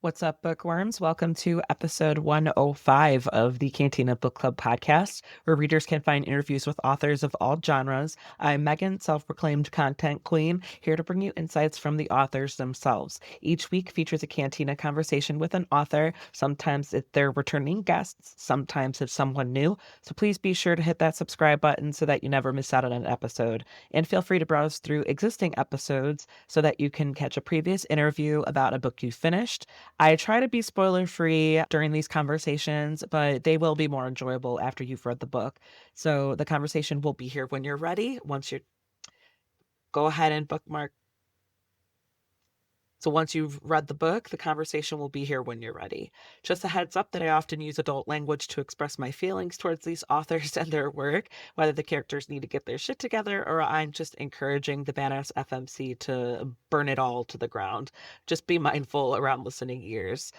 What's up, bookworms? Welcome to episode 105 of the Cantina Book Club podcast, where readers can find interviews with authors of all genres. I'm Megan, self-proclaimed content queen, here to bring you insights from the authors themselves. Each week features a Cantina conversation with an author. Sometimes they're returning guests, sometimes it's someone new. So please be sure to hit that subscribe button so that you never miss out on an episode. And feel free to browse through existing episodes so that you can catch a previous interview about a book you finished. I try to be spoiler free during these conversations, but they will be more enjoyable after you've read the book. So the conversation will be here when you're ready. Once you go ahead and bookmark. So once you've read the book, the conversation will be here when you're ready. Just a heads up that I often use adult language to express my feelings towards these authors and their work, whether the characters need to get their shit together or I'm just encouraging the badass FMC to burn it all to the ground. Just be mindful around listening ears.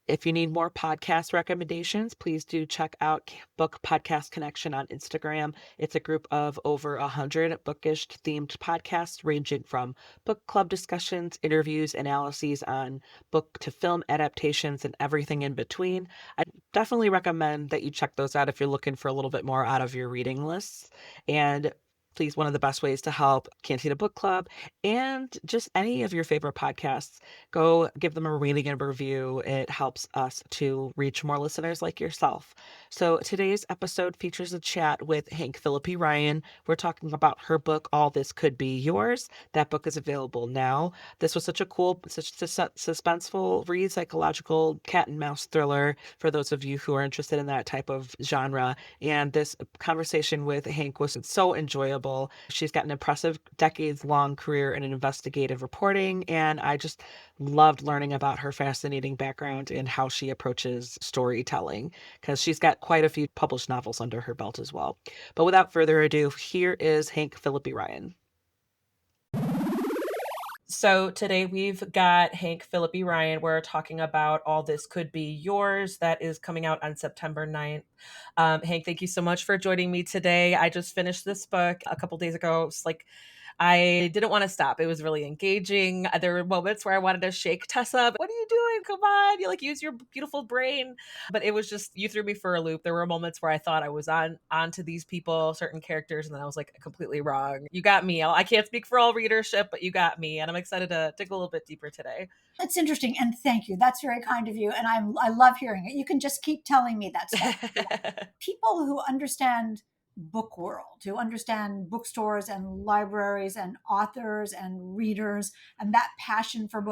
If you need more podcast recommendations, please do check out Book Podcast Connection on Instagram. It's a group of over 100 bookish themed podcasts ranging from book club discussions, interviews, analyses on book to film adaptations, and everything in between. I definitely recommend that you check those out if you're looking for a little bit more out of your reading lists. And please, one of the best ways to help Cantina Book Club and just any of your favorite podcasts, go give them a rating and review. It helps us to reach more listeners like yourself. So today's episode features a chat with Hank Phillipi Ryan. We're talking about her book, All This Could Be Yours. That book is available now. This was such a cool, such suspenseful read, psychological cat and mouse thriller for those of you who are interested in that type of genre. And this conversation with Hank was so enjoyable. She's got an impressive decades-long career in investigative reporting, and I just loved learning about her fascinating background and how she approaches storytelling, because she's got quite a few published novels under her belt as well. But without further ado, here is Hank Phillipi Ryan. So today we've got Hank Phillipi Ryan. We're talking about All This Could Be Yours. That is coming out on September 9th. Hank, thank you so much for joining me today. I just finished this book a couple days ago. It's like I didn't want to stop. It was really engaging. There were moments where I wanted to shake Tessa. What are you doing? Come on. You use your beautiful brain. But it was just, you threw me for a loop. There were moments where I thought I was onto these people, certain characters, and then I was like completely wrong. You got me. I can't speak for all readership, but you got me. And I'm excited to dig a little bit deeper today. That's interesting. And thank you. That's very kind of you. And I love hearing it. You can just keep telling me that stuff. People who understand book world, who understand bookstores and libraries and authors and readers and that passion for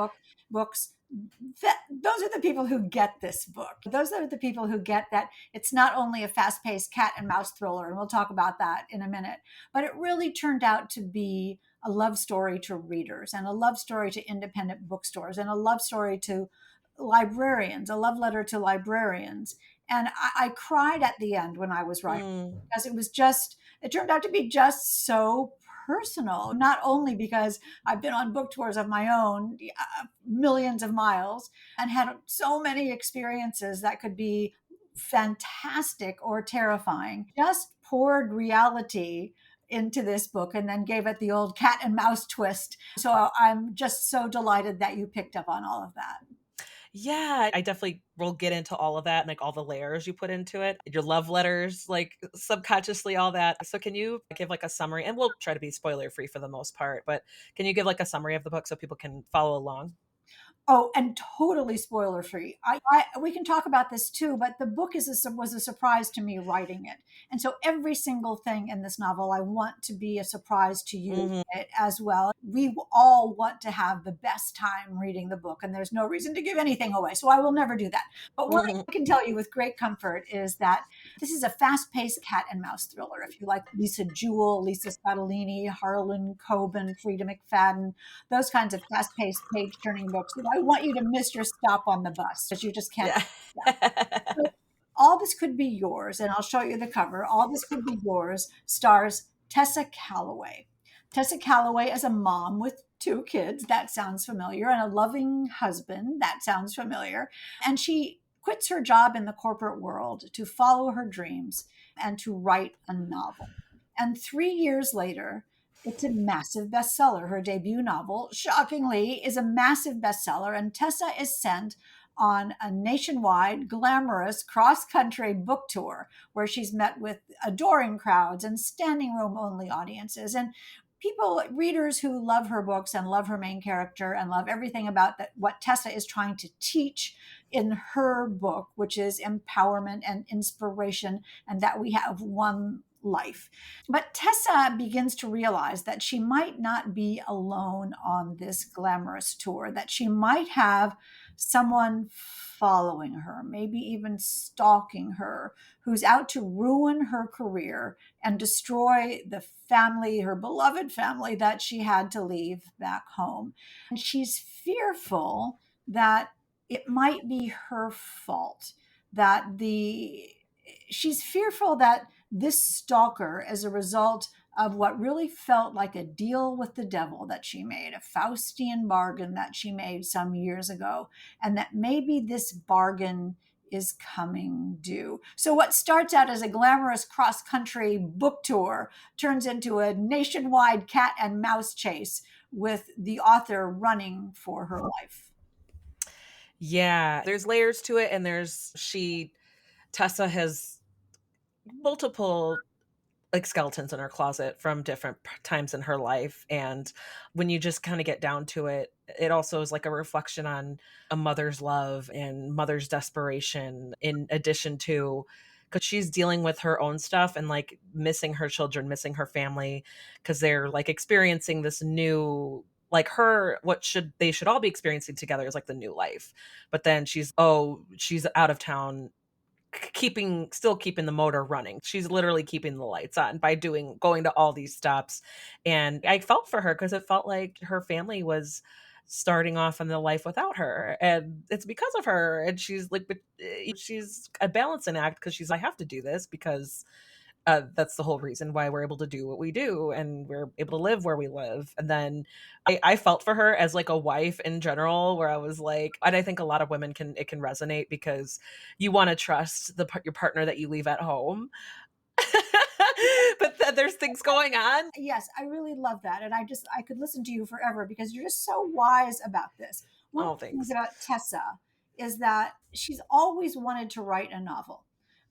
books, those are the people who get this book. Those are the people who get that it's not only a fast-paced cat and mouse thriller, and we'll talk about that in a minute, but it really turned out to be a love story to readers and a love story to independent bookstores and a love story to librarians, a love letter to librarians. And I cried at the end when I was writing because it turned out to be just so personal, not only because I've been on book tours of my own, millions of miles, and had so many experiences that could be fantastic or terrifying, just poured reality into this book and then gave it the old cat and mouse twist. So I'm just so delighted that you picked up on all of that. Yeah, I definitely will get into all of that and all the layers you put into it, your love letters, subconsciously, all that. So can you give a summary? And we'll try to be spoiler free for the most part, but can you give a summary of the book so people can follow along? Oh, and totally spoiler free. We can talk about this too, but the book was a surprise to me writing it, and so every single thing in this novel I want to be a surprise to you as well. We all want to have the best time reading the book, and there's no reason to give anything away, so I will never do that. But what I can tell you with great comfort is that this is a fast-paced cat and mouse thriller. If you like Lisa Jewell, Lisa Scottolini, Harlan Coben, Frida McFadden, those kinds of fast-paced page-turning books, I want you to miss your stop on the bus because you just can't. Yeah. So, All This Could Be Yours, and I'll show you the cover. All This Could Be Yours stars Tessa Calloway. Tessa Calloway is a mom with 2 kids. That sounds familiar. And a loving husband. That sounds familiar. And she quits her job in the corporate world to follow her dreams and to write a novel. And 3 years later, It's a massive bestseller. Her debut novel, shockingly, is a massive bestseller, and Tessa is sent on a nationwide, glamorous cross country book tour where she's met with adoring crowds and standing room only audiences. And people, readers who love her books and love her main character and love everything about that, what Tessa is trying to teach in her book, which is empowerment and inspiration, and that we have one life. But Tessa begins to realize that she might not be alone on this glamorous tour, that she might have someone following her, maybe even stalking her, who's out to ruin her career and destroy the family, her beloved family that she had to leave back home. And she's fearful that it might be her fault, that the she's fearful that this stalker, as a result of what really felt like a deal with the devil that she made, a Faustian bargain that she made some years ago, and that maybe this bargain is coming due. So, what starts out as a glamorous cross country book tour turns into a nationwide cat and mouse chase with the author running for her life. Yeah, there's layers to it, and Tessa has multiple like skeletons in her closet from different times in her life. And when you just kind of get down to it, it also is like a reflection on a mother's love and mother's desperation, in addition to because she's dealing with her own stuff and like missing her children, missing her family, because they're like experiencing this new, like her, what should they should all be experiencing together is like the new life. But then she's out of town, keeping the motor running. She's literally keeping the lights on by going to all these stops. And I felt for her because it felt like her family was starting off in the life without her, and it's because of her. And she's like, but she's a balancing act because she's, I have to do this because that's the whole reason why we're able to do what we do and we're able to live where we live. And then I felt for her as like a wife in general, where I was like, and I think a lot of women can resonate because you want to trust your partner that you leave at home, but there's things going on. Yes, I really love that. And I could listen to you forever because you're just so wise about this. One of Oh, the things thanks. about Tessa is that she's always wanted to write a novel,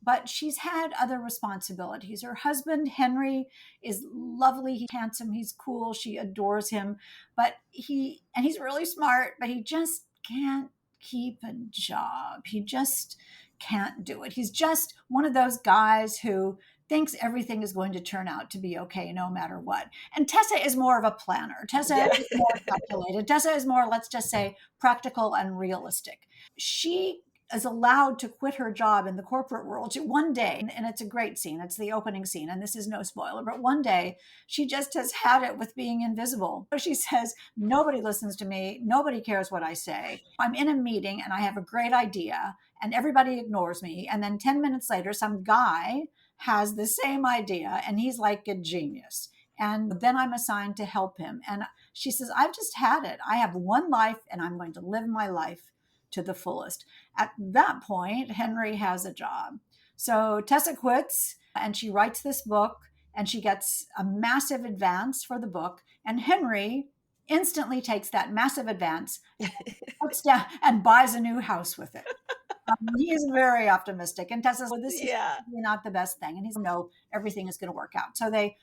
but she's had other responsibilities. Her husband, Henry, is lovely. He's handsome. He's cool. She adores him, but he's really smart, but he just can't keep a job. He just can't do it. He's just one of those guys who thinks everything is going to turn out to be okay no matter what. And Tessa is more of a planner. Tessa Yeah. is more calculated. Tessa is more, let's just say, practical and realistic. She is allowed to quit her job in the corporate world one day, and it's a great scene. It's the opening scene, and this is no spoiler, but one day she just has had it with being invisible. She says, nobody listens to me. Nobody cares what I say. I'm in a meeting and I have a great idea, and everybody ignores me. And then 10 minutes later, some guy has the same idea and he's like a genius. And then I'm assigned to help him. And she says, I've just had it. I have one life and I'm going to live my life to the fullest. At that point, Henry has a job. So Tessa quits and she writes this book and she gets a massive advance for the book. And Henry instantly takes that massive advance, puts down, and buys a new house with it. He is very optimistic. And Tessa says, well, this is Yeah. probably not the best thing. And he's, no, everything is going to work out. So they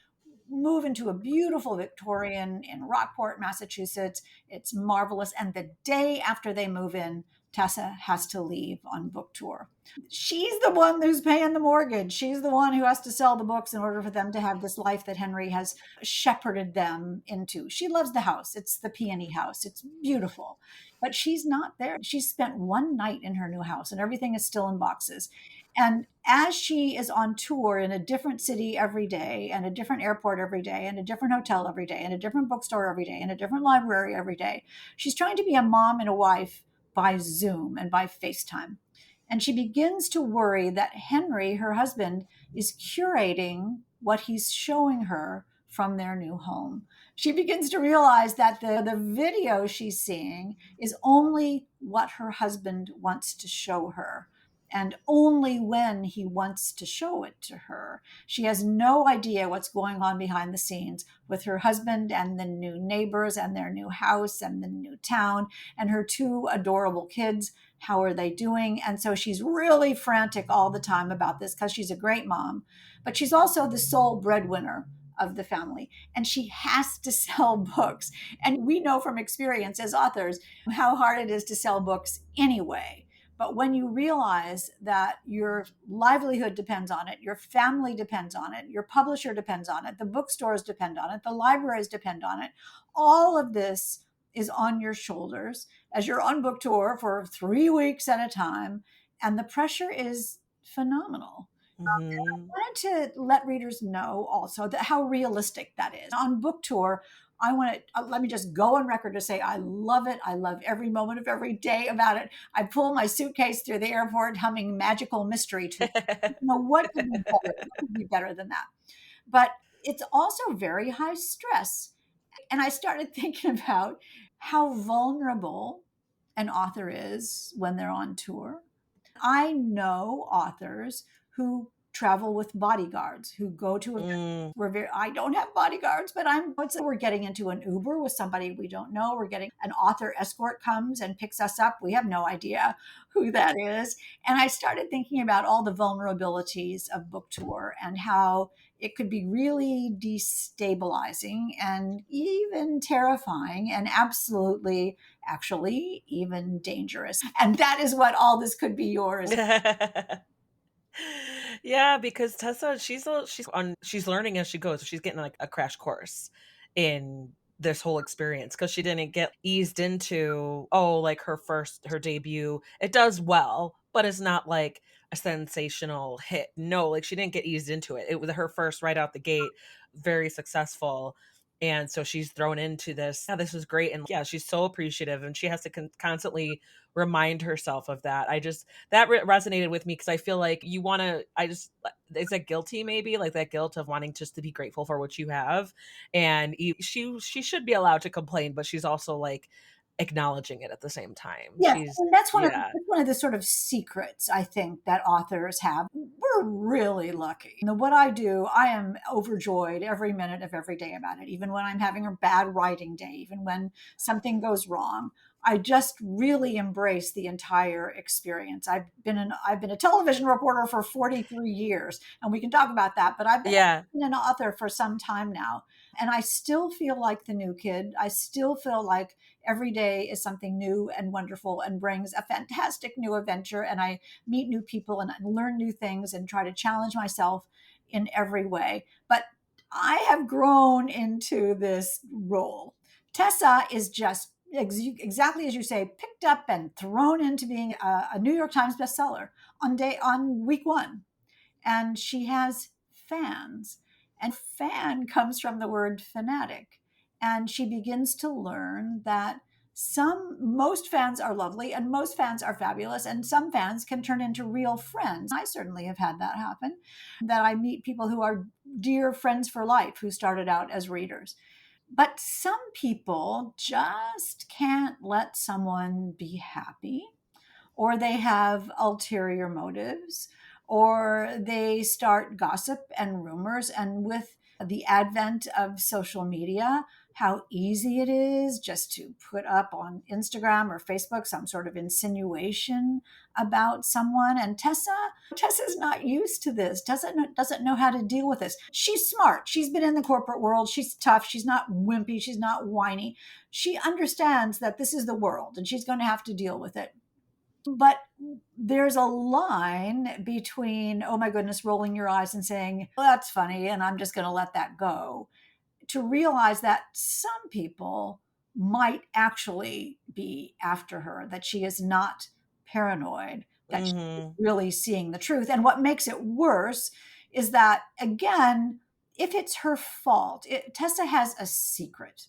move into a beautiful Victorian in Rockport, Massachusetts. It's marvelous. And the day after they move in, Tessa has to leave on book tour. She's the one who's paying the mortgage. She's the one who has to sell the books in order for them to have this life that Henry has shepherded them into. She loves the house. It's the peony house. It's beautiful. But she's not there. She's spent one night in her new house and everything is still in boxes. And as she is on tour in a different city every day, and a different airport every day, and a different hotel every day, and a different bookstore every day, and a different library every day, she's trying to be a mom and a wife by Zoom and by FaceTime. And she begins to worry that Henry, her husband, is curating what he's showing her from their new home. She begins to realize that the video she's seeing is only what her husband wants to show her. and only when he wants to show it to her. She has no idea what's going on behind the scenes with her husband and the new neighbors and their new house and the new town and her two adorable kids. How are they doing? And so she's really frantic all the time about this because she's a great mom, but she's also the sole breadwinner of the family, and she has to sell books. And we know from experience as authors how hard it is to sell books anyway. But when you realize that your livelihood depends on it, your family depends on it, your publisher depends on it, the bookstores depend on it, the libraries depend on it, all of this is on your shoulders as you're on book tour for 3 weeks at a time. And the pressure is phenomenal. Mhm. I wanted to let readers know also that how realistic that is. On book tour, I want to let me just go on record to say I love it. I love every moment of every day about it. I pull my suitcase through the airport humming magical mystery to what could be better? What could be better than that? But it's also very high stress. And I started thinking about how vulnerable an author is when they're on tour. I know authors who travel with bodyguards who go to events. Mm. I don't have bodyguards, but we're getting into an Uber with somebody we don't know. We're getting an author escort comes and picks us up. We have no idea who that is. And I started thinking about all the vulnerabilities of book tour and how it could be really destabilizing and even terrifying and absolutely actually even dangerous. And that is what all this could be yours. Yeah, because Tessa, she's learning as she goes. So she's getting like a crash course in this whole experience because she didn't get eased into, oh, like her debut. It does well, but it's not like a sensational hit. No, like she didn't get eased into it. It was her first right out the gate, very successful. And so she's thrown into this. Yeah, this is great. And yeah, she's so appreciative and she has to constantly remind herself of that. That resonated with me because I feel like you want to, is that guilty maybe? Like that guilt of wanting just to be grateful for what you have. And she should be allowed to complain, but she's also like acknowledging it at the same time. Yeah, She's, and yeah. that's one of the sort of secrets I think that authors have. We're really lucky. What I do, I am overjoyed every minute of every day about it, even when I'm having a bad writing day, even when something goes wrong. I just really embrace the entire experience. I've been a television reporter for 43 years, and we can talk about that, but I've Yeah. been an author for some time now, and I still feel like the new kid. I still feel like every day is something new and wonderful and brings a fantastic new adventure. And I meet new people and learn new things and try to challenge myself in every way. But I have grown into this role. Tessa is just exactly as you say, picked up and thrown into being a New York Times bestseller on week one, and she has fans. And fan comes from the word fanatic. And she begins to learn that most fans are lovely and most fans are fabulous, and some fans can turn into real friends. I certainly have had that happen, that I meet people who are dear friends for life who started out as readers. But some people just can't let someone be happy, or they have ulterior motives, or they start gossip and rumors. And with the advent of social media, how easy it is just to put up on Instagram or Facebook some sort of insinuation about someone. And Tessa's not used to this, doesn't know how to deal with this. She's smart. She's been in the corporate world. She's tough. She's not wimpy. She's not whiny. She understands that this is the world and she's going to have to deal with it. But there's a line between, oh my goodness, rolling your eyes and saying, well, that's funny, and I'm just going to let that go, to realize that some people might actually be after her, that she is not paranoid, that she's Hmm. really seeing the truth. And what makes it worse is that, again, if it's her fault, Tessa has a secret,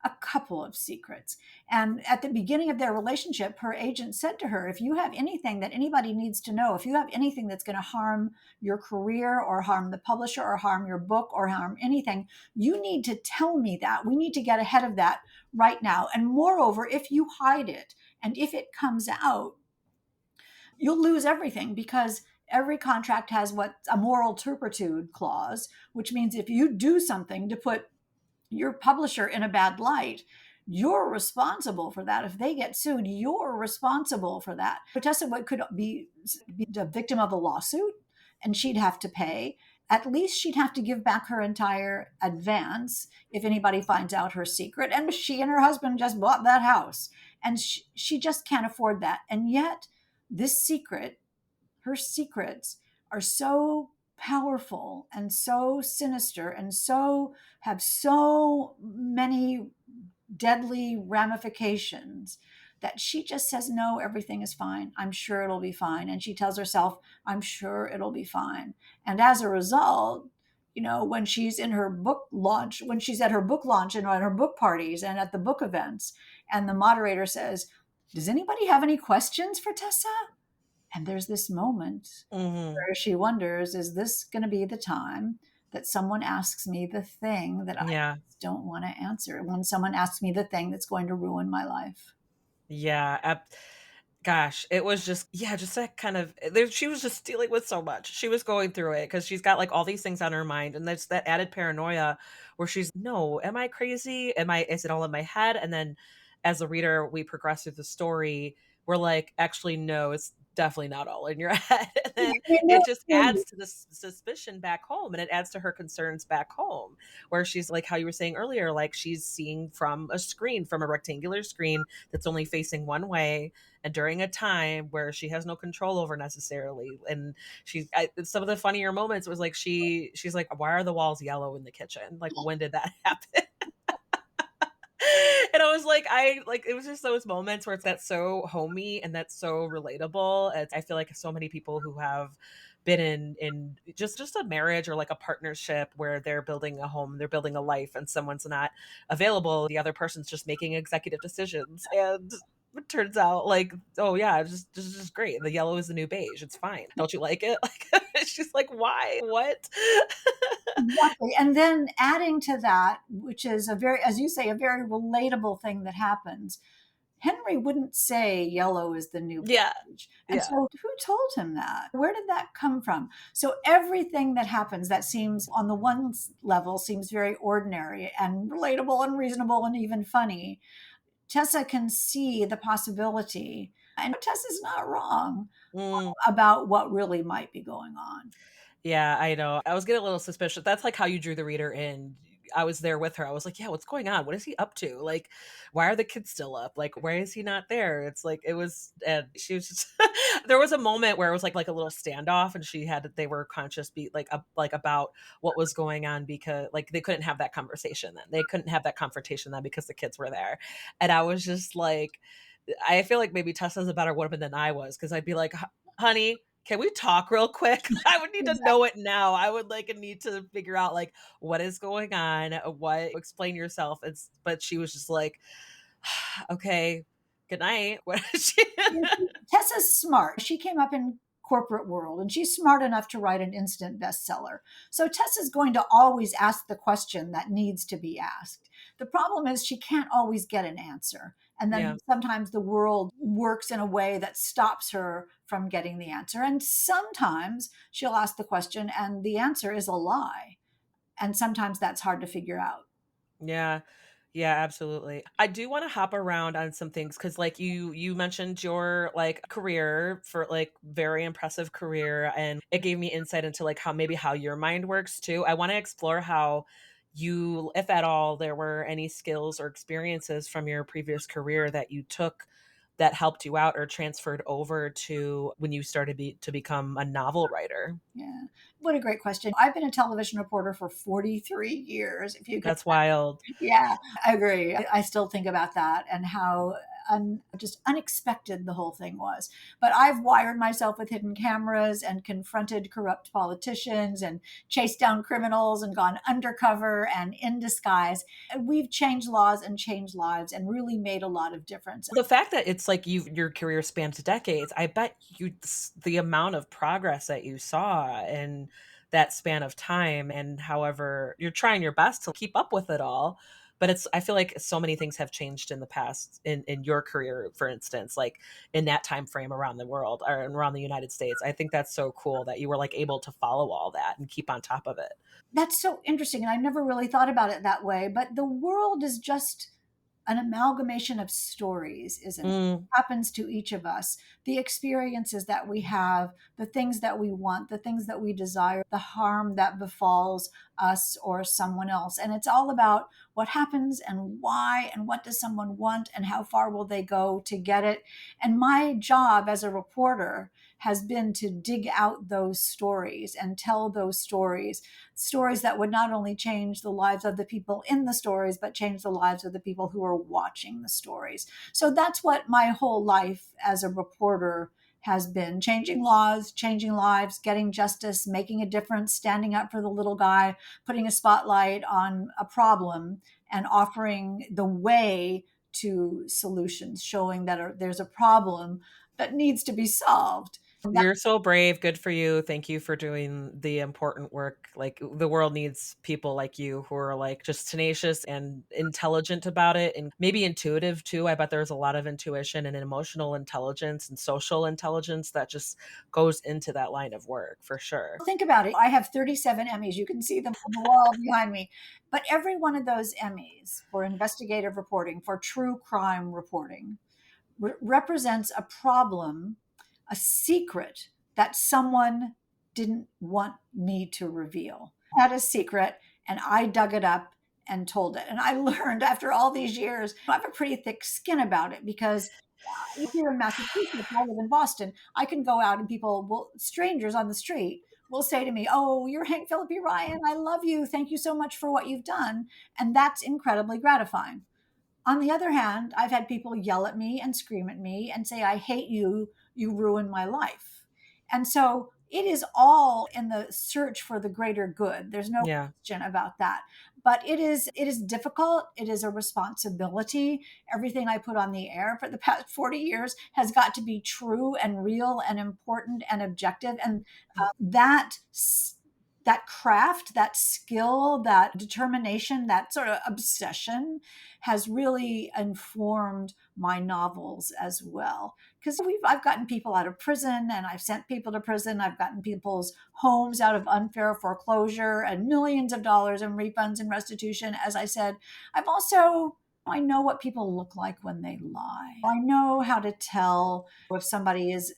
a couple of secrets. And at the beginning of their relationship, her agent said to her, if you have anything that anybody needs to know, if you have anything that's going to harm your career or harm the publisher or harm your book or harm anything, you need to tell me that. We need to get ahead of that right now. And moreover, if you hide it and if it comes out, you'll lose everything, because every contract has what a moral turpitude clause, which means if you do something to put your publisher in a bad light, you're responsible for that. If they get sued, you're responsible for that. Tessa could be the victim of a lawsuit, and she'd have to pay. At least she'd have to give back her entire advance if anybody finds out her secret. And she and her husband just bought that house, and she just can't afford that. And yet, this secret, her secrets, are so powerful and so sinister and so have so many deadly ramifications that she just says, no, everything is fine. I'm sure it'll be fine. And she tells herself, I'm sure it'll be fine. And as a result, when she's in her book launch, when she's at her book launch and at her book parties and at the book events, and the moderator says, does anybody have any questions for Tessa? And there's this moment Mhm. where she wonders, is this going to be the time that someone asks me the thing that I Yeah. don't want to answer? When someone asks me the thing that's going to ruin my life. Yeah, gosh, it was just yeah, just that kind of there she was just dealing with so much. She was going through it because 'cause she's got, like, all these things on her mind, and there's that added paranoia where she's, "No, am I crazy? Is it all in my head?" And then as a reader, we progress through the story, we're like, "Actually, no, it's definitely not all in your head." And then I it know. just adds to this suspicion back home, and it adds to her concerns back home, where she's like how you were saying earlier, like, she's seeing from a screen, from a rectangular screen that's only facing one way, and during a time where she has no control over necessarily. And some of the funnier moments was like she's like, why are the walls yellow in the kitchen, like when did that happen? And I was like, it was just those moments where it's that's so homey and that's so relatable. I feel like so many people who have been in just a marriage or like a partnership where they're building a home, they're building a life, and someone's not available. The other person's just making executive decisions, and it turns out like, oh yeah, just great. The yellow is the new beige. It's fine. Don't you like it? Like she's like, why? What? Exactly. And then adding to that, which is as you say, a very relatable thing that happens, Henry wouldn't say yellow is the new Yeah. beige. And Yeah. so who told him that? Where did that come from? So everything that happens that seems on the one level seems very ordinary and relatable and reasonable and even funny. Tessa can see the possibility, and Tessa's not wrong Mm. about what really might be going on. Yeah, I know. I was getting a little suspicious. That's like how you drew the reader in. I was there with her. I was like, "Yeah, what's going on? What is he up to? Like, why are the kids still up? Like, why is he not there?" It's like it was, and she was just. There was a moment where it was like a little standoff, and they were conscious, be like about what was going on because like they couldn't have that conversation then. They couldn't have that confrontation then because the kids were there, and I was just like, I feel like maybe Tessa's a better woman than I was because I'd be like, Honey, can we talk real quick? I would need to know it now. I would like need to figure out like what is going on, what explain yourself." But she was just like, okay, good night. What is she? Tessa's smart. She came up in corporate world, and she's smart enough to write an instant bestseller. So Tessa's going to always ask the question that needs to be asked. The problem is she can't always get an answer. And then Yeah. sometimes the world works in a way that stops her from getting the answer. And sometimes she'll ask the question and the answer is a lie. And sometimes that's hard to figure out. Yeah. Yeah, absolutely. I do want to hop around on some things cuz like you mentioned your like career for like very impressive career, and it gave me insight into like how your mind works too. I want to explore how you, if at all, there were any skills or experiences from your previous career that you took that helped you out or transferred over to when you started to become a novel writer. Yeah. What a great question. I've been a television reporter for 43 years. If you could. That's wild. Yeah, I agree. I still think about that and how just unexpected the whole thing was. But I've wired myself with hidden cameras and confronted corrupt politicians and chased down criminals and gone undercover and in disguise. And we've changed laws and changed lives and really made a lot of difference. The fact that it's like your career spans decades, I bet the amount of progress that you saw in that span of time, and however you're trying your best to keep up with it all. But I feel like so many things have changed in the past in your career, for instance, like in that time frame around the world or around the United States. I think that's so cool that you were like able to follow all that and keep on top of it. That's so interesting. And I never really thought about it that way. But the world is just an amalgamation of stories, isn't it? Mm, Happens to each of us. The experiences that we have, the things that we want, the things that we desire, the harm that befalls us or someone else. And it's all about what happens and why and what does someone want and how far will they go to get it. And my job as a reporter has been to dig out those stories and tell those stories, stories that would not only change the lives of the people in the stories, but change the lives of the people who are watching the stories. So that's what my whole life as a reporter has been: changing laws, changing lives, getting justice, making a difference, standing up for the little guy, putting a spotlight on a problem, and offering the way to solutions, showing that there's a problem that needs to be solved. you're so brave. Good for you. Thank you for doing the important work. Like the world needs people like you who are like just tenacious and intelligent about it and maybe intuitive too. I bet there's a lot of intuition and emotional intelligence and social intelligence that just goes into that line of work for sure. Think about it. I have 37 Emmys. You can see them on the wall behind me. But every one of those Emmys for investigative reporting, for true crime reporting, represents a problem, a secret that someone didn't want me to reveal. I had a secret and I dug it up and told it. And I learned after all these years, I have a pretty thick skin about it because here in Massachusetts, I live in Boston, I can go out and people will, strangers on the street, will say to me, "Oh, you're Hank Phillipi Ryan. I love you. Thank you so much for what you've done." And that's incredibly gratifying. On the other hand, I've had people yell at me and scream at me and say, "I hate you. You ruined my life." And so it is all in the search for the greater good. There's no Yeah. question about that. But it is difficult. It is a responsibility. Everything I put on the air for the past 40 years has got to be true and real and important and objective. And that craft, that skill, that determination, that sort of obsession has really informed my novels as well. Because I've gotten people out of prison and I've sent people to prison. I've gotten people's homes out of unfair foreclosure and millions of dollars in refunds and restitution. As I said, I know what people look like when they lie. I know how to tell if somebody has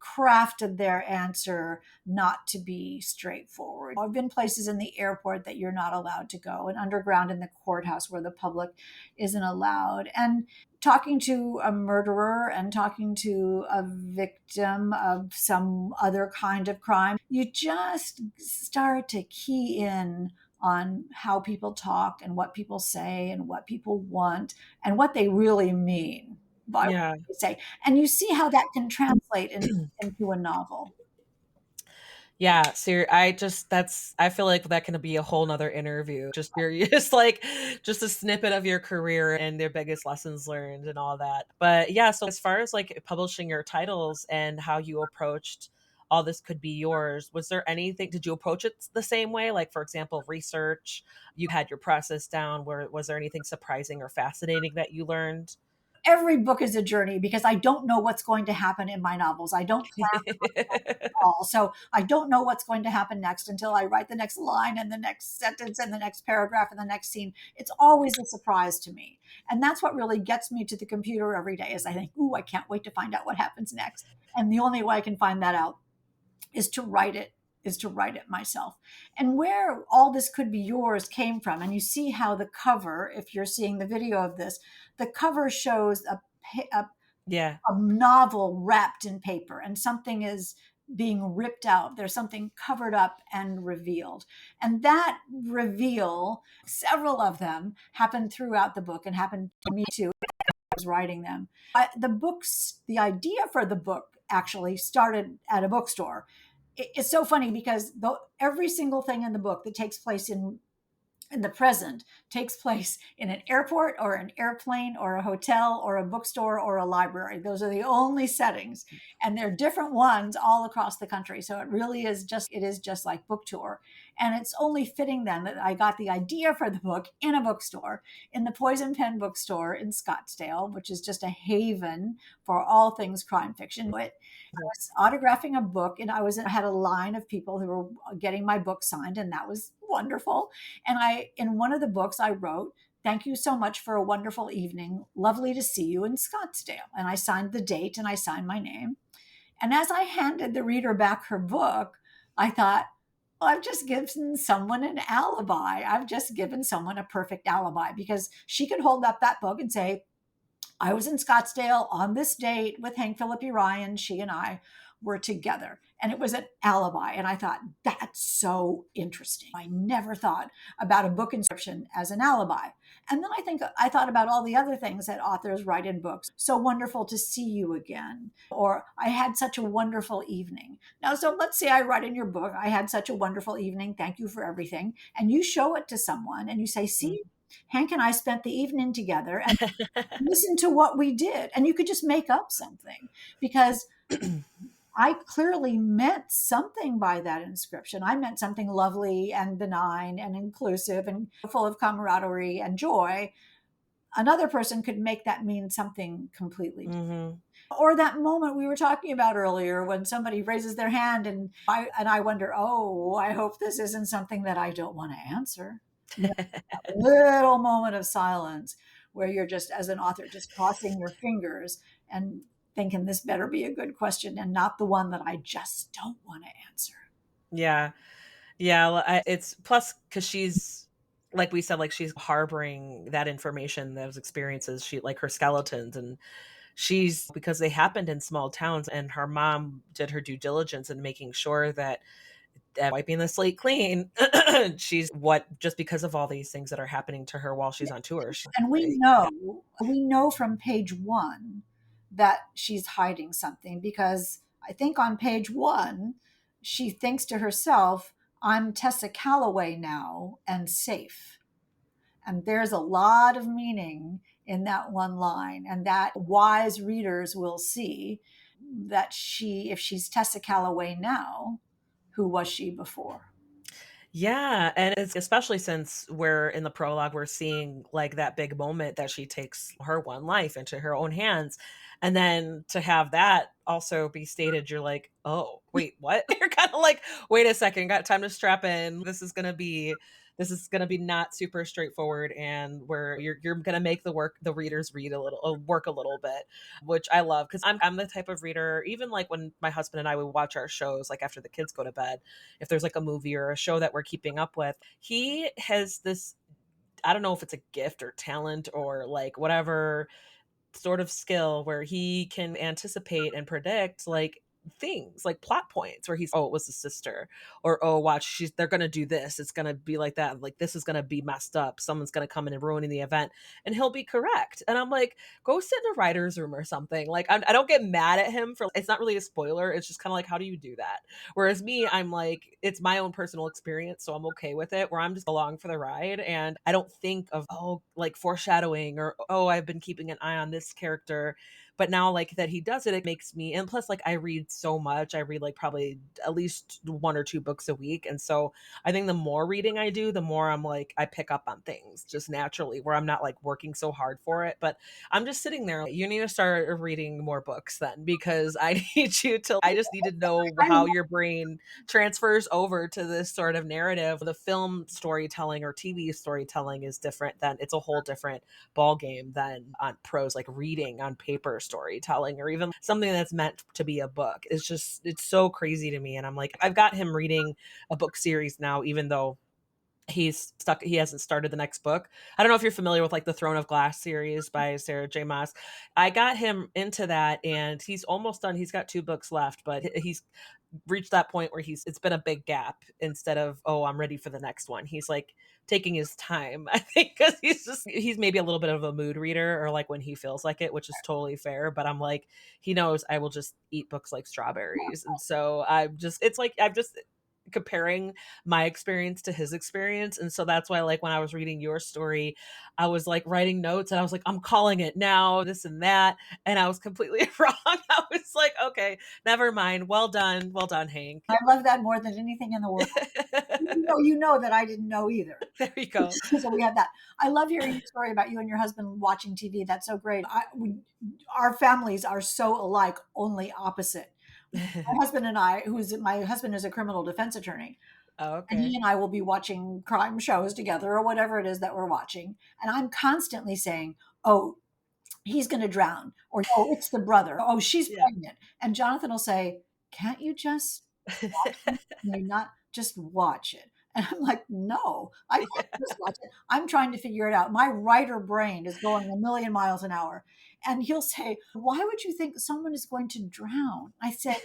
crafted their answer not to be straightforward. I've been places in the airport that you're not allowed to go, and underground in the courthouse where the public isn't allowed. And talking to a murderer and talking to a victim of some other kind of crime, you just start to key in on how people talk and what people say and what people want and what they really mean by what Yeah. they say. And you see how that can translate into a novel. Yeah, I just I feel like that can be a whole nother interview. Just curious, like just a snippet of your career and their biggest lessons learned and all that. But yeah, so as far as like publishing your titles and how you approached all this could be yours, was there anything, did you approach it the same way? Like for example, research, you had your process down, where was there anything surprising or fascinating that you learned? Every book is a journey because I don't know what's going to happen in my novels. I don't plan at all. So I don't know what's going to happen next until I write the next line and the next sentence and the next paragraph and the next scene. It's always a surprise to me. And that's what really gets me to the computer every day is I think, "Ooh, I can't wait to find out what happens next." And the only way I can find that out is to write it myself. And where all this could be yours came from, and you see how the cover, if you're seeing the video of this, the cover shows Yeah. a novel wrapped in paper and something is being ripped out. There's something covered up and revealed. And that reveal, several of them happened throughout the book and happened to me too. Was writing them. The idea for the book actually started at a bookstore. It's so funny because every single thing in the book that takes place in the present takes place in an airport or an airplane or a hotel or a bookstore or a library. Those are the only settings. And they're different ones all across the country. So it is just like book tour. And it's only fitting then that I got the idea for the book in a bookstore, in the Poison Pen bookstore in Scottsdale, which is just a haven for all things crime fiction. But I was autographing a book, and I had a line of people who were getting my book signed, and that was wonderful. And in one of the books, I wrote, "Thank you so much for a wonderful evening. Lovely to see you in Scottsdale." And I signed the date and I signed my name. And as I handed the reader back her book, I thought, well, I've just given someone an alibi. I've just given someone a perfect alibi, because she could hold up that book and say, "I was in Scottsdale on this date with Hank Phillipi Ryan. She and I were together." And it was an alibi. And I thought, that's so interesting. I never thought about a book inscription as an alibi. And then I thought about all the other things that authors write in books. "So wonderful to see you again." Or, "I had such a wonderful evening." Now, so let's say I write in your book, "I had such a wonderful evening. Thank you for everything." And you show it to someone and you say, "See, Hank and I spent the evening together, and listen to what we did." And you could just make up something, because I clearly meant something by that inscription. I meant something lovely and benign and inclusive and full of camaraderie and joy. Another person could make that mean something completely different. Mm-hmm. Or that moment we were talking about earlier when somebody raises their hand and I wonder, "Oh, I hope this isn't something that I don't want to answer." Little moment of silence where you're just, as an author, just crossing your fingers and thinking, this better be a good question and not the one that I just don't want to answer. Yeah. Yeah, it's plus because she's like we said, like she's harboring that information, those experiences, she like her skeletons, and she's because they happened in small towns, and her mom did her due diligence in making sure that wiping the slate clean, she's what just because of all these things that are happening to her while she's on tour. And Yeah. we know from page one that she's hiding something, because I think on page one, she thinks to herself, "I'm Tessa Calloway now and safe." And there's a lot of meaning in that one line, and that wise readers will see that if she's Tessa Calloway now, who was she before? Yeah, and it's especially since we're in the prologue, we're seeing like that big moment that she takes her one life into her own hands. And then to have that also be stated, you're like, oh, wait, what? You're kind of like, wait a second, got time to strap in. This is gonna be not super straightforward, and where you're gonna make the readers read a little work a little bit, which I love because I'm the type of reader, even like when my husband and I would watch our shows, like after the kids go to bed, if there's like a movie or a show that we're keeping up with, he has this, I don't know if it's a gift or talent or like whatever sort of skill where he can anticipate and predict like things like plot points where he's, oh, it was the sister, or oh, watch, they're gonna do this, it's gonna be like that, like this is gonna be messed up, someone's gonna come in and ruining the event, and he'll be correct. And I'm like, go sit in a writer's room or something. Like I don't get mad at him for, it's not really a spoiler, it's just kind of like, how do you do that? Whereas me, I'm like, it's my own personal experience, so I'm okay with it, where I'm just along for the ride and I don't think of, oh, like foreshadowing, or oh, I've been keeping an eye on this character. But now like that he does it, it makes me, and plus like I read so much, I read like probably at least one or two books a week, and so I think the more reading I do, the more I'm like I pick up on things just naturally, where I'm not like working so hard for it, but I'm just sitting there like, you need to start reading more books then, because I need you to, I just need to know I how your brain transfers over to this sort of narrative. The film storytelling or TV storytelling is different, than it's a whole different ball game than on prose, like reading on paper storytelling, or even something that's meant to be a book. It's just, it's so crazy to me. And I'm like, I've got him reading a book series now, even though he hasn't started the next book. I don't know if you're familiar with like the Throne of Glass series by Sarah J Maas. I got him into that and he's almost done. He's got two books left, but he's reached that point where it's been a big gap. Instead of, oh, I'm ready for the next one, he's like taking his time, I think, because he's maybe a little bit of a mood reader, or like when he feels like it, which is totally fair. But I'm like, he knows I will just eat books like strawberries, and so I'm just, it's like I've just comparing my experience to his experience. And so that's why, like, when I was reading your story, I was like writing notes and I was like, I'm calling it now, this and that. And I was completely wrong. I was like, okay, never mind. Well done. Well done, Hank. I love that more than anything in the world. You know that I didn't know either. There you go. So we have that. I love hearing your story about you and your husband watching TV. That's so great. Our families are so alike, only opposite. My husband and I, my husband is a criminal defense attorney, Oh, and he okay. and I will be watching crime shows together or whatever it is that we're watching. And I'm constantly saying, oh, he's going to drown, or oh, it's the brother, oh, she's Yeah. pregnant. And Jonathan will say, can't you just watch it? Can you not just watch it? And I'm like, no, I can't Yeah. just watch it. I'm trying to figure it out. My writer brain is going a million miles an hour. And he'll say, why would you think someone is going to drown? I said,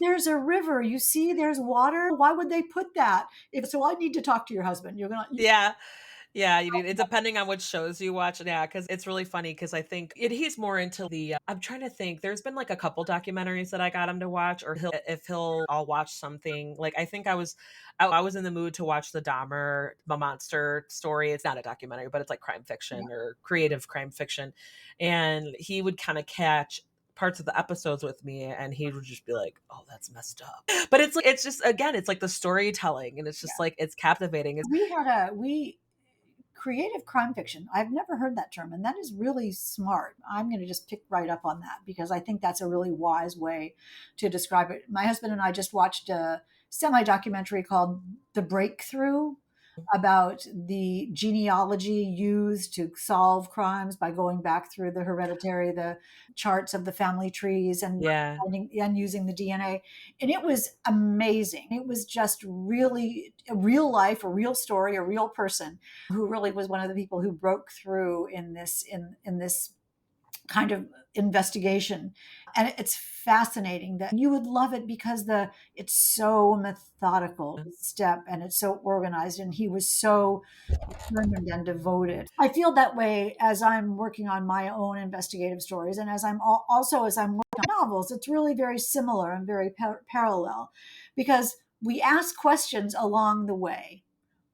there's a river. You see, there's water. Why would they put that? If so, I need to talk to your husband. Yeah. Yeah, you need it depending on which shows you watch. Yeah, because it's really funny because I think he's more into the. I'm trying to think. There's been like a couple documentaries that I got him to watch, or I'll watch something. Like I think I was in the mood to watch the Dahmer, the monster story. It's not a documentary, but it's like crime fiction or creative crime fiction, and he would kind of catch parts of the episodes with me and he would just be like, oh, that's messed up, but it's like it's just again it's like the storytelling and it's just like it's captivating. It's we creative crime fiction. I've never heard that term, and that is really smart. I'm going to just pick right up on that because I think that's a really wise way to describe it. My husband and I just watched a semi documentary called The Breakthrough about the genealogy used to solve crimes by going back through the charts of the family trees yeah. and using the DNA. And it was amazing. It was just really a real life, a real story, a real person who really was one of the people who broke through in this kind of investigation. And it's fascinating that you would love it because it's so methodical step and it's so organized, and he was so determined and devoted. I feel that way as I'm working on my own investigative stories, and as I'm working on novels. It's really very similar and very parallel because we ask questions along the way.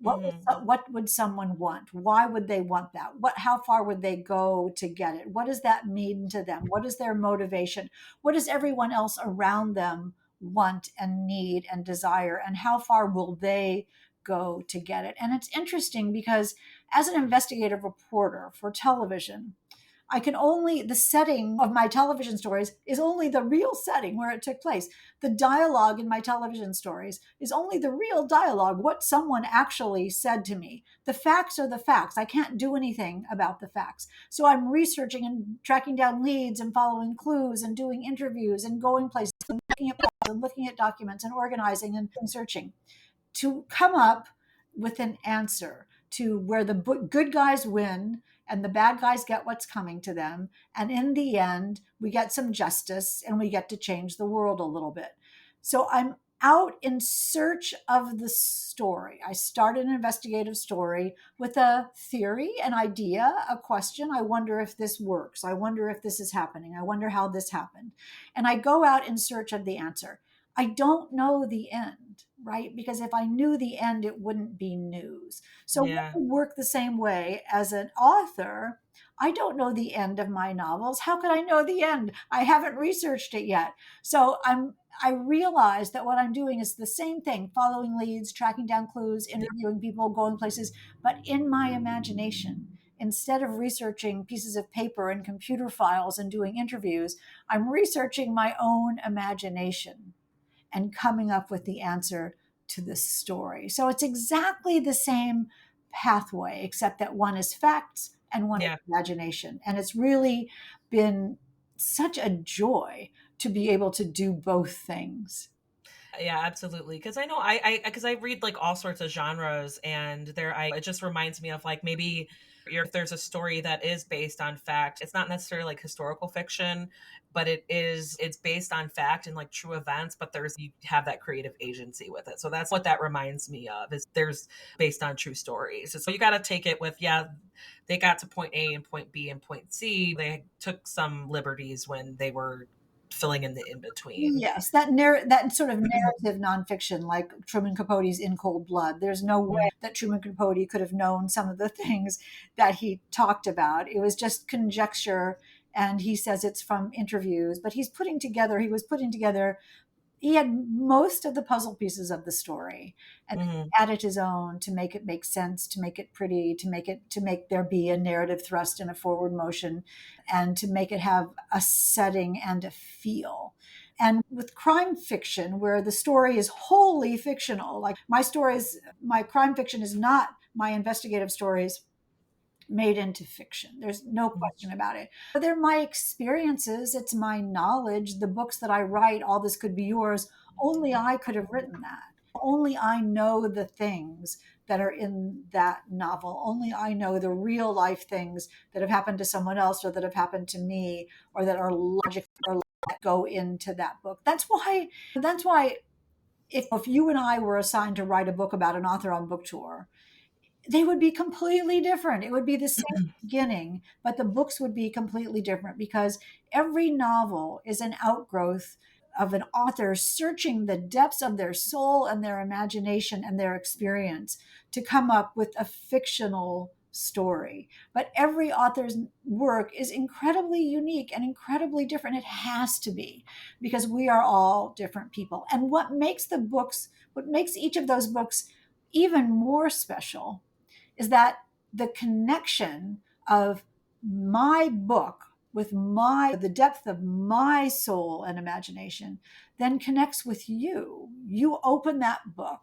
Mhm. What would someone want? Why would they want that? How far would they go to get it? What does that mean to them? What is their motivation? What does everyone else around them want and need and desire? And how far will they go to get it? And it's interesting because as an investigative reporter for television, the setting of my television stories is only the real setting where it took place. The dialogue in my television stories is only the real dialogue, what someone actually said to me. The facts are the facts. I can't do anything about the facts. So I'm researching and tracking down leads and following clues and doing interviews and going places and looking at files and looking at documents and organizing and searching to come up with an answer to where the good guys win and the bad guys get what's coming to them. And in the end, we get some justice and we get to change the world a little bit. So I'm out in search of the story. I start an investigative story with a theory, an idea, a question. I wonder if this works. I wonder if this is happening. I wonder how this happened. And I go out in search of the answer. I don't know the end, right? Because if I knew the end, it wouldn't be news. So when Yeah. I work the same way as an author, I don't know the end of my novels. How could I know the end? I haven't researched it yet. So I realize that what I'm doing is the same thing, following leads, tracking down clues, interviewing people, going places, but in my imagination. Instead of researching pieces of paper and computer files and doing interviews, I'm researching my own imagination and coming up with the answer to the story. So it's exactly the same pathway, except that one is facts and one is Yeah. imagination. And it's really been such a joy to be able to do both things. Yeah, absolutely. Because I know I read like all sorts of genres, and it just reminds me of like maybe if there's a story that is based on fact, it's not necessarily like historical fiction, but it's based on fact and like true events, but you have that creative agency with it. So that's what that reminds me of is there's based on true stories. So you got to take it with they got to point A and point B and point C. They took some liberties when they were filling in the in between. Yes, that sort of narrative nonfiction, like Truman Capote's In Cold Blood. There's no way that Truman Capote could have known some of the things that he talked about. It was just conjecture, and he says it's from interviews. But he was putting together. He had most of the puzzle pieces of the story, and Hmm. added his own to make it make sense, to make it pretty, to make there be a narrative thrust and a forward motion, and to make it have a setting and a feel. And with crime fiction, where the story is wholly fictional, like my crime fiction is not my investigative stories made into fiction. There's no question about it. But they're my experiences, it's my knowledge, the books that I write, All This Could Be Yours. Only I could have written that. Only I know the things that are in that novel. Only I know the real life things that have happened to someone else or that have happened to me or that are logic or that go into that book. That's why if you and I were assigned to write a book about an author on book tour, they would be completely different. It would be the same beginning, but the books would be completely different because every novel is an outgrowth of an author searching the depths of their soul and their imagination and their experience to come up with a fictional story. But every author's work is incredibly unique and incredibly different. It has to be because we are all different people. And what makes each of those books even more special is that the connection of my book with the depth of my soul and imagination then connects with you. You open that book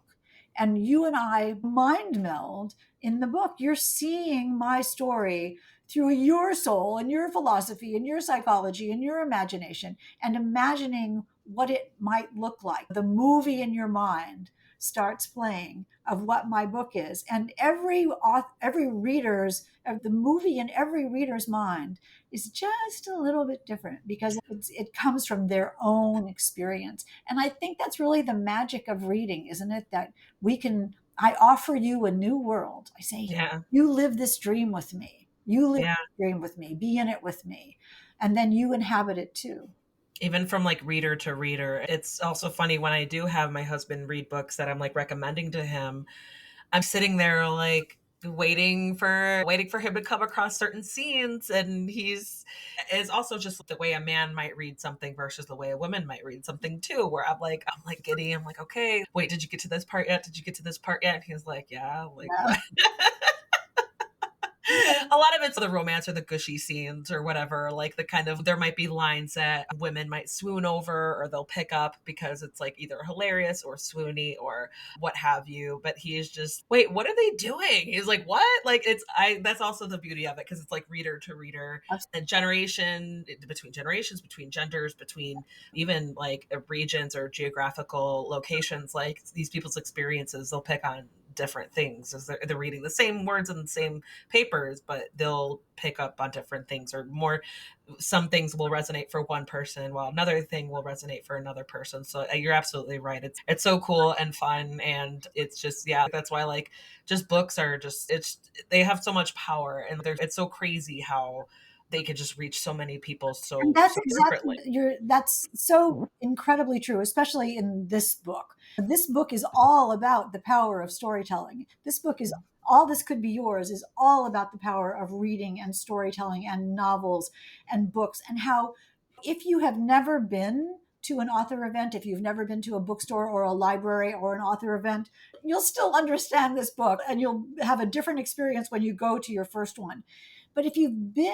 and you and I mind meld in the book. You're seeing my story through your soul and your philosophy and your psychology and your imagination and imagining what it might look like. The movie in your mind starts playing of what my book is, and every reader's of the movie in every reader's mind is just a little bit different because it comes from their own experience. And I think that's really the magic of reading, isn't it? That I offer you a new world. I say, Yeah. you live this dream with me, you live Yeah. this dream with me, be in it with me, and then you inhabit it too. Even from like reader to reader. It's also funny when I do have my husband read books that I'm like recommending to him. I'm sitting there like waiting for him to come across certain scenes, and he's it's also just the way a man might read something versus the way a woman might read something too, where I'm like giddy. I'm like, okay, wait, did you get to this part yet? Did you get to this part yet? And he's like, yeah, like Yeah. what? A lot of it's the romance or the gushy scenes or whatever, like the kind of there might be lines that women might swoon over or they'll pick up because it's like either hilarious or swoony or what have you. But he is just, wait, what are they doing? He's like, what? Like it's I that's also the beauty of it because it's like reader to reader and generations, between genders, between even like regions or geographical locations, like these people's experiences, they'll pick on different things as they're reading the same words and the same papers, but they'll pick up on different things or more. Some things will resonate for one person while another thing will resonate for another person. So you're absolutely right. It's so cool and fun, and it's just, yeah, that's why like just books are just it's they have so much power, and it's so crazy how they could just reach so many people And so differently. that's so incredibly true, especially in this book. This book is all about the power of storytelling. This book is All This Could Be Yours is all about the power of reading and storytelling and novels and books, and how if you have never been to an author event, if you've never been to a bookstore or a library or an author event, you'll still understand this book and you'll have a different experience when you go to your first one. But if you've been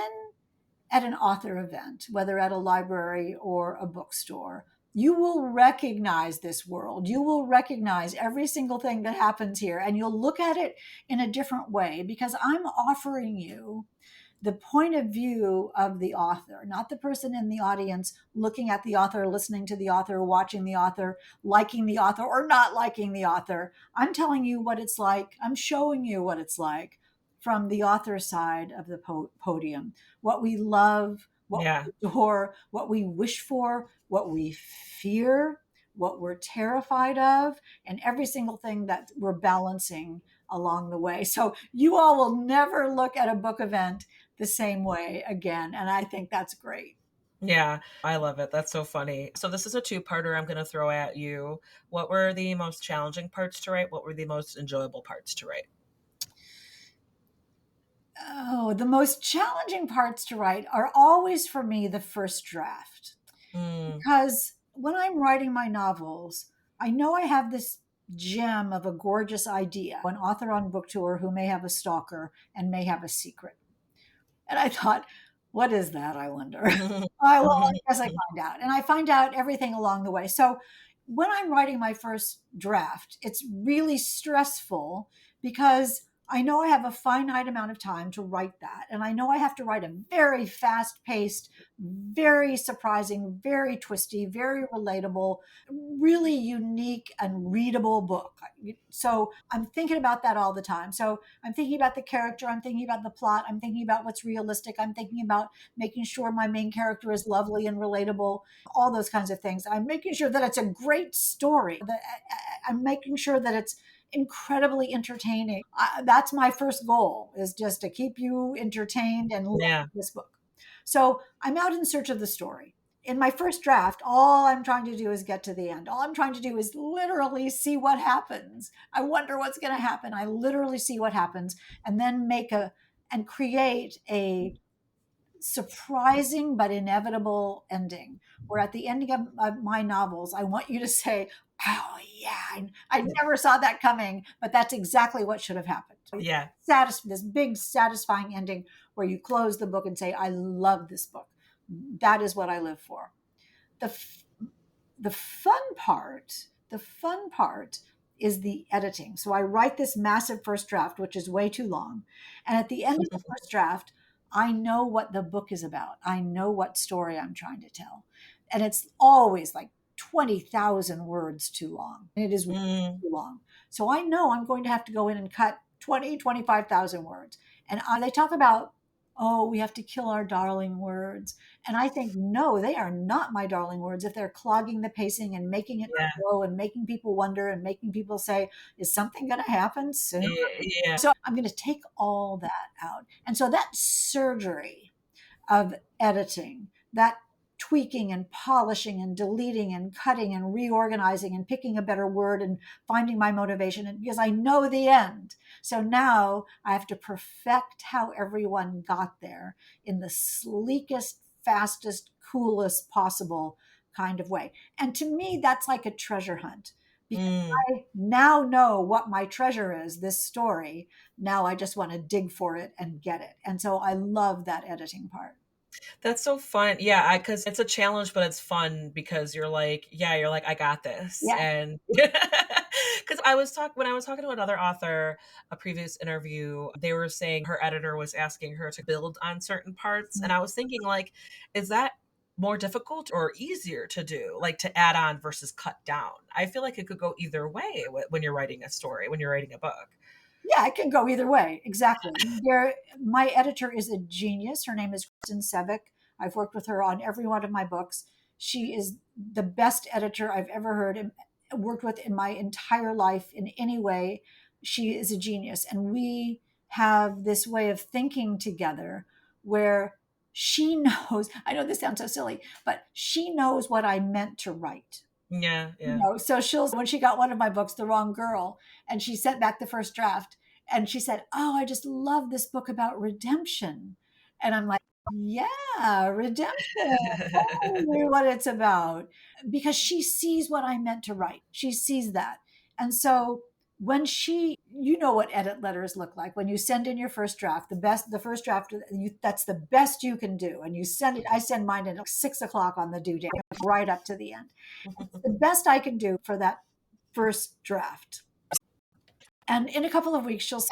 at an author event, whether at a library or a bookstore, you will recognize this world. You will recognize every single thing that happens here, and you'll look at it in a different way because I'm offering you the point of view of the author, not the person in the audience looking at the author, listening to the author, watching the author, liking the author, or not liking the author. I'm telling you what it's like. I'm showing you what it's like from the author side of the podium, what we love, what Yeah. we adore, what we wish for, what we fear, what we're terrified of, and every single thing that we're balancing along the way. So you all will never look at a book event the same way again. And I think that's great. Yeah, I love it. That's so funny. So this is a two-parter I'm gonna throw at you. What were the most challenging parts to write? What were the most enjoyable parts to write? Oh, the most challenging parts to write are always for me the first draft. Mm, Because when I'm writing my novels, I know I have this gem of a gorgeous idea, an author on book tour who may have a stalker and may have a secret. And I thought, what is that? I wonder. I guess I find out. And I find out everything along the way. So when I'm writing my first draft, it's really stressful because I know I have a finite amount of time to write that. And I know I have to write a very fast paced, very surprising, very twisty, very relatable, really unique and readable book. So I'm thinking about that all the time. So I'm thinking about the character, I'm thinking about the plot, I'm thinking about what's realistic, I'm thinking about making sure my main character is lovely and relatable, all those kinds of things. I'm making sure that it's a great story. That I'm making sure that it's incredibly entertaining. That's my first goal, is just to keep you entertained and love yeah. this book. So I'm out in search of the story. In my first draft, all I'm trying to do is get to the end. All I'm trying to do is literally see what happens. I wonder what's going to happen. I literally see what happens and then create a surprising but inevitable ending, where at the ending of my novels, I want you to say, oh yeah, I never saw that coming, but that's exactly what should have happened. Yeah. This big satisfying ending where you close the book and say, I love this book. That is what I live for. The fun part is the editing. So I write this massive first draft, which is way too long, and at the end of the first draft, I know what the book is about. I know what story I'm trying to tell, and it's always like 20,000 words too long. It is way Mm, too long. So I know I'm going to have to go in and cut 25,000 words. And they talk about, oh, we have to kill our darling words. And I think, no, they are not my darling words if they're clogging the pacing and making it yeah. slow and making people wonder and making people say, is something going to happen soon? Yeah. So I'm going to take all that out. And so that surgery of editing, that tweaking and polishing and deleting and cutting and reorganizing and picking a better word and finding my motivation, and because I know the end. So now I have to perfect how everyone got there in the sleekest, fastest, coolest possible kind of way. And to me, that's like a treasure hunt, because Mm. I now know what my treasure is, this story. Now I just want to dig for it and get it. And so I love that editing part. That's so fun. Yeah, I because it's a challenge, but it's fun because you're like, "I got this." Yeah. And because when I was talking to another author, a previous interview, they were saying her editor was asking her to build on certain parts, and I was thinking, like, is that more difficult or easier to do, like, to add on versus cut down? I feel like it could go either way when you're writing a story, when you're writing a book. Yeah, it can go either way. Exactly. My editor is a genius. Her name is Kristen Sevick. I've worked with her on every one of my books. She is the best editor I've ever heard and worked with in my entire life in any way. She is a genius. And we have this way of thinking together where she knows, I know this sounds so silly, but she knows what I meant to write. Yeah, yeah. So when she got one of my books, The Wrong Girl, and she sent back the first draft, and she said, oh, I just love this book about redemption. And I'm like, yeah, redemption, totally what it's about. Because she sees what I meant to write. She sees that. And so you know what edit letters look like. When you send in your first draft, the first draft, that's the best you can do. And you send it, I send mine at 6 o'clock on the due date, right up to the end. It's the best I can do for that first draft. And in a couple of weeks, she'll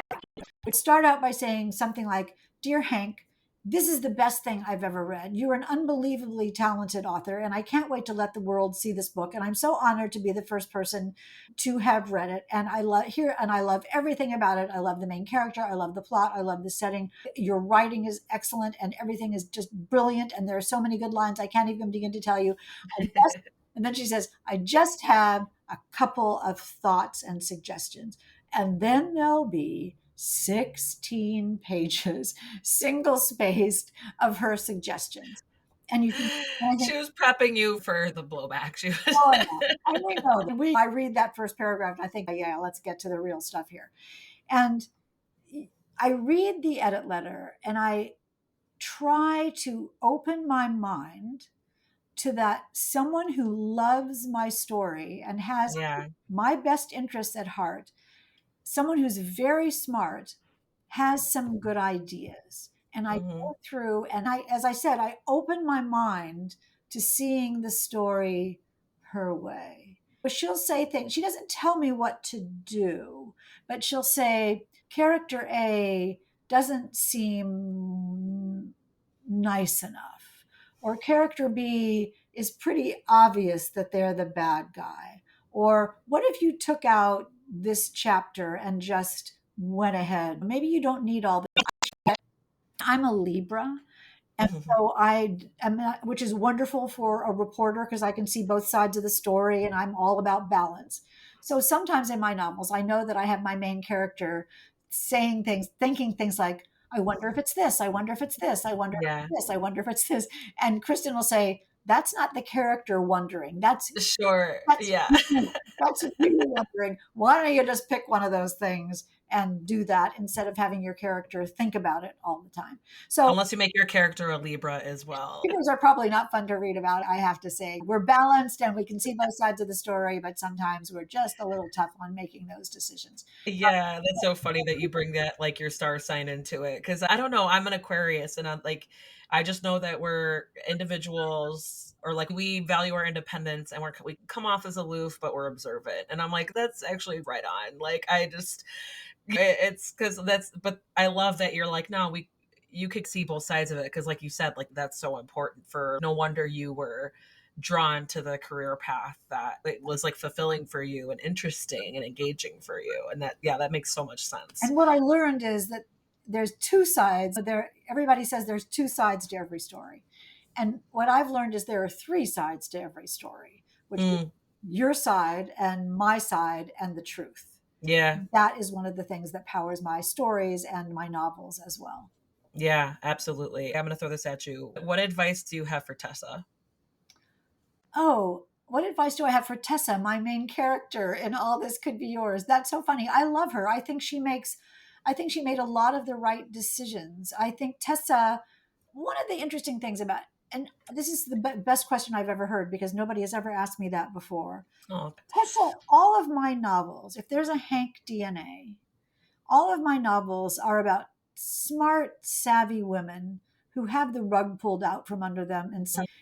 would start out by saying something like, Dear Hank, this is the best thing I've ever read. You're an unbelievably talented author, and I can't wait to let the world see this book. And I'm so honored to be the first person to have read it. And I love everything about it. I love the main character. I love the plot. I love the setting. Your writing is excellent, and everything is just brilliant. And there are so many good lines I can't even begin to tell you. And then she says, I just have a couple of thoughts and suggestions. And then there'll be 16 pages, single spaced, of her suggestions. And you can, and I She think, was prepping you for the blowback. She was oh, yeah. I know. I read that first paragraph and I think, yeah, let's get to the real stuff here. And I read the edit letter and I try to open my mind to that someone who loves my story and has Yeah. my best interests at heart, someone who's very smart, has some good ideas. And I Mhm. go through and as I said, I open my mind to seeing the story her way. But she'll say things, she doesn't tell me what to do, but she'll say, character A doesn't seem nice enough. Or character B is pretty obvious that they're the bad guy. Or what if you took out this chapter and just went ahead? Maybe you don't need all this. I'm a Libra. And so I am, which is wonderful for a reporter because I can see both sides of the story and I'm all about balance. So sometimes in my novels, I know that I have my main character saying things, thinking things like, I wonder if it's this, I wonder if it's this, I wonder if Yeah. it's this, I wonder if it's this. And Kristen will say, that's not the character wondering. Sure. That's Yeah. that's you wondering. Why don't you just pick one of those things and do that instead of having your character think about it all the time? So Unless you make your character a Libra as well. Hebrews are probably not fun to read about, I have to say. We're balanced and we can see both sides of the story, but sometimes we're just a little tough on making those decisions. Yeah, that's so funny that you bring that, like, your star sign into it. Because I don't know, I'm an Aquarius, and I'm like, I just know that we're individuals, or, like, we value our independence, and we come off as aloof, but we're observant, and I'm like, "That's actually right on." Like, I just it's because that's but I love that you're like, "No, we you could see both sides of it," because like you said, like, that's so important for no wonder you were drawn to the career path that it was like fulfilling for you and interesting and engaging for you. And that, yeah, that makes so much sense. And what I learned is that there's two sides. Everybody says there's two sides to every story. And what I've learned is there are three sides to every story, which is Mm, your side and my side and the truth. yeah. That is one of the things that powers my stories and my novels as well. Yeah, absolutely. I'm going to throw this at you. What advice do you have for Tessa? Oh, what advice do I have for Tessa, my main character in All This Could Be Yours? That's so funny. I love her. I think she made a lot of the right decisions. I think Tessa, one of the interesting things about, and this is the best question I've ever heard because nobody has ever asked me that before. Oh, Tessa, all of my novels, if there's a Hank DNA, all of my novels are about smart, savvy women who have the rug pulled out from under them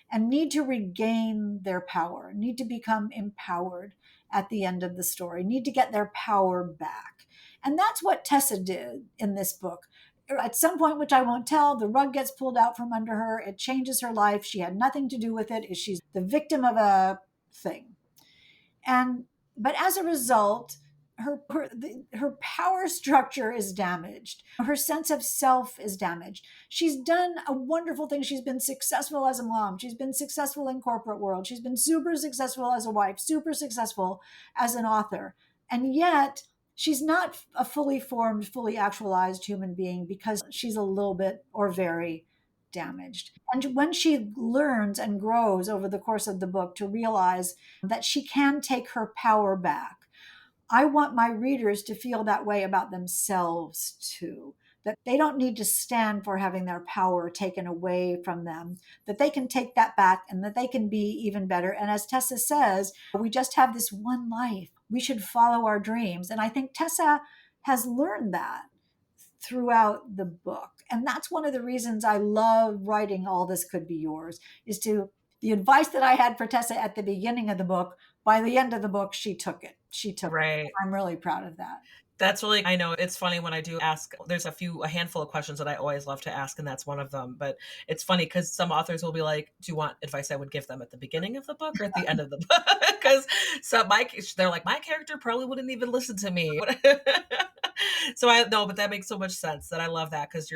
and need to regain their power, need to become empowered at the end of the story, need to get their power back. And that's what Tessa did in this book. At some point, which I won't tell, the rug gets pulled out from under her. It changes her life. She had nothing to do with it. She's the victim of a thing. And but as a result, her power structure is damaged. Her sense of self is damaged. She's done a wonderful thing. She's been successful as a mom. She's been successful in corporate world. She's been super successful as a wife, super successful as an author. And yet she's not a fully formed, fully actualized human being because she's a little bit or very damaged. And when she learns and grows over the course of the book to realize that she can take her power back, I want my readers to feel that way about themselves too. That they don't need to stand for having their power taken away from them, that they can take that back and that they can be even better. And as Tessa says, we just have this one life. We should follow our dreams. And I think Tessa has learned that throughout the book. And that's one of the reasons I love writing All This Could Be Yours, is to the advice that I had for Tessa at the beginning of the book, by the end of the book, she took it. She took it. right. I'm really proud of that. That's really, I know it's funny when I do ask, there's a handful of questions that I always love to ask, and that's one of them. But it's funny because some authors will be like, do you want advice I would give them at the beginning of the book or at the end of the book? Because they're like, my character probably wouldn't even listen to me. So I know, but that makes so much sense that I love that because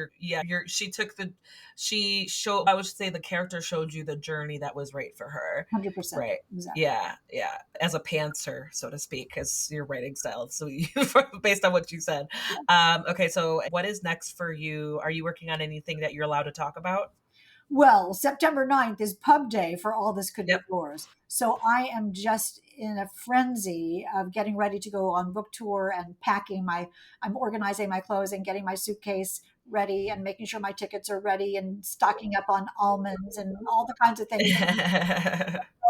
she showed, I would say the character showed you the journey that was right for her. 100%. Right. Exactly. Yeah. Yeah. As a pantser, so to speak, because your writing style. So based on what you said. Okay. So what is next for you? Are you working on anything that you're allowed to talk about? Well, September 9th is pub day for All This Could Be Yep. Yours. So I am just in a frenzy of getting ready to go on book tour and I'm organizing my clothes and getting my suitcase ready and making sure my tickets are ready and stocking up on almonds and all the kinds of things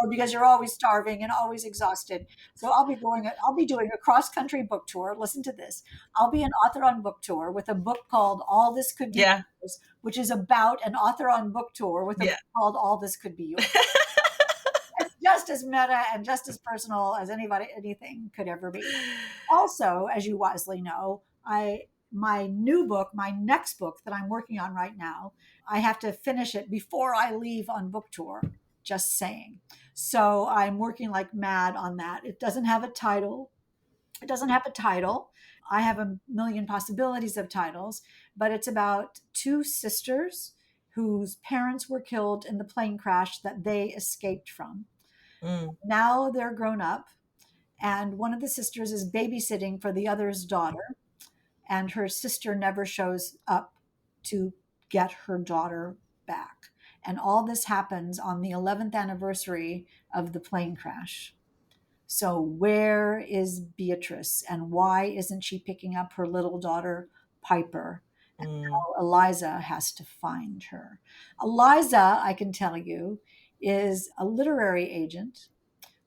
because you're always starving and always exhausted. So I'll be doing a cross country book tour. Listen to this. I'll be an author on book tour with a book called All This Could Be Yeah. Yours, which is about an author on book tour with a Yeah. book called All This Could Be Yours. It's just as meta and just as personal as anything could ever be. Also, as you wisely know, my next book that I'm working on right now, I have to finish it before I leave on book tour. Just saying. So I'm working like mad on that. It doesn't have a title. It doesn't have a title. I have a million possibilities of titles, but it's about two sisters whose parents were killed in the plane crash that they escaped from. Mm, Now they're grown up, and one of the sisters is babysitting for the other's daughter, and her sister never shows up to get her daughter back. And all this happens on the 11th anniversary of the plane crash. So, where is Beatrice, and why isn't she picking up her little daughter, Piper? mm, Eliza has to find her. Eliza, I can tell you, is a literary agent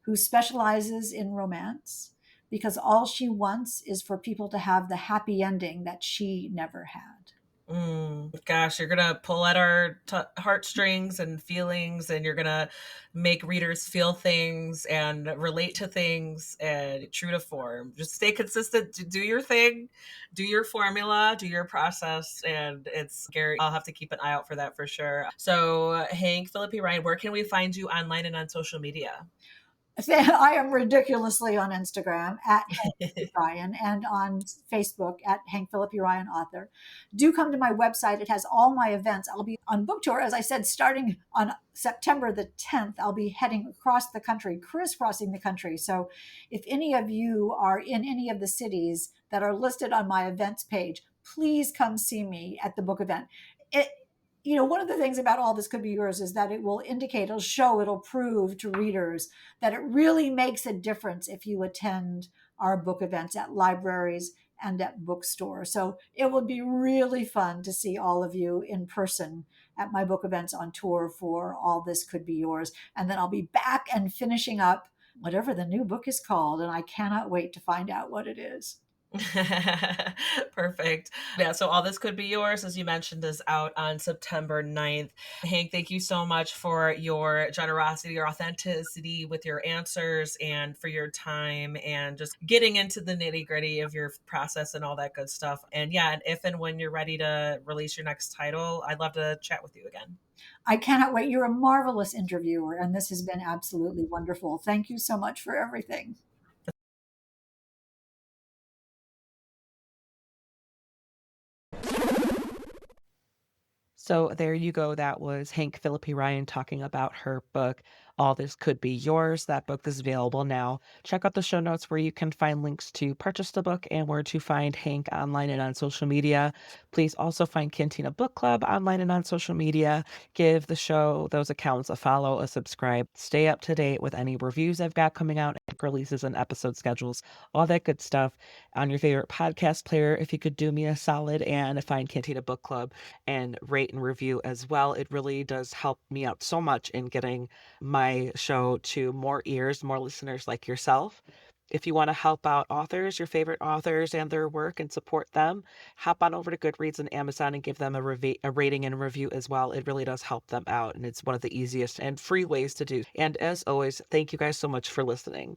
who specializes in romance because all she wants is for people to have the happy ending that she never had. mm. Gosh, you're gonna pull at our heartstrings and feelings, and you're gonna make readers feel things and relate to things, and true to form. Just stay consistent. Do your thing, do your formula, do your process, and it's Gary. I'll have to keep an eye out for that for sure. So, Hank Phillipi Ryan, where can we find you online and on social media? I am ridiculously on Instagram at Hank Phillipi Ryan and on Facebook at Hank Phillipi Ryan author. Do come to my website. It has all my events. I'll be on book tour, as I said, starting on September the 10th. I'll be heading across the country, crisscrossing the country. So if any of you are in any of the cities that are listed on my events page, please come see me at the book event. It, one of the things about All This Could Be Yours is that it will indicate, it'll show, it'll prove to readers that it really makes a difference if you attend our book events at libraries and at bookstores. So it would be really fun to see all of you in person at my book events on tour for All This Could Be Yours. And then I'll be back and finishing up whatever the new book is called. And I cannot wait to find out what it is. Perfect. Yeah, so All This Could Be Yours, as you mentioned, is out on September 9th. Hank, thank you so much for your generosity, your authenticity with your answers, and for your time and just getting into the nitty gritty of your process and all that good stuff. And yeah, and if and when you're ready to release your next title, I'd love to chat with you again. I cannot wait. You're a marvelous interviewer, and this has been absolutely wonderful. Thank you so much for everything. So there you go. That was Hank Phillipi Ryan talking about her book, All This Could Be Yours. That book is available now. Check out the show notes where you can find links to purchase the book and where to find Hank online and on social media. Please also find Cantina Book Club online and on social media. Give the show, those accounts, a follow, a subscribe. Stay up to date with any reviews I've got coming out, releases and episode schedules, all that good stuff on your favorite podcast player. If you could do me a solid and find Cantina Book Club and rate and review as well. It really does help me out so much in getting my show to more ears, more listeners like yourself. If you want to help out authors, your favorite authors and their work and support them, hop on over to Goodreads and Amazon and give them a rating and a review as well. It really does help them out, and it's one of the easiest and free ways to do. And as always, thank you guys so much for listening.